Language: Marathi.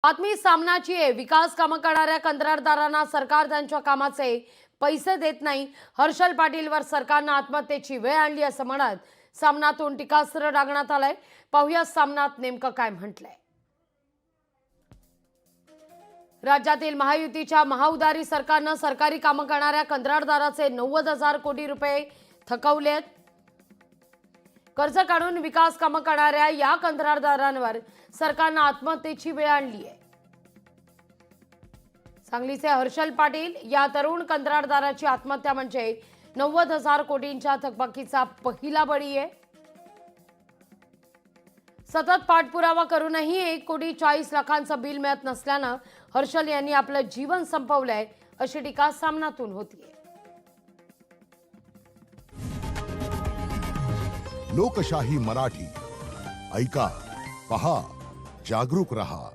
बातमी सामनाची आहे। विकास कामं करणाऱ्या कंत्राटदारांना सरकार त्यांच्या कामाचे पैसे देत नाही। हर्षल पाटीलवर सरकारनं आत्महत्येची वेळ आणली असं म्हणत सामनातून टीकास्त्र डागण्यात आलंय। पाहूया सामनात नेमकं काय म्हटलंय। राज्यातील महायुतीच्या महाउदारी सरकारनं सरकारी कामं करणाऱ्या कंत्राटदाराचे 90,000 कोटी रुपये थकवलेत। कर्ज काढून विकास कामं करणाऱ्या या कंत्राटदारांवर सरकारनं आत्महत्येची वेळ आणली आहे। सांगलीचे हर्षल पाटील या तरुण कंत्राटदाराची आत्महत्या म्हणजे 90,000 कोटींच्या थकबाकीचा पहिला बळी आहे। सतत पाठपुरावा करूनही 1,40,00,000चं बिल मिळत नसल्यानं हर्षल यांनी आपलं जीवन संपवलंय अशी टीका सामनातून होतीये। लोकशाही मराठी ऐका, पहा, जागरूक रहा।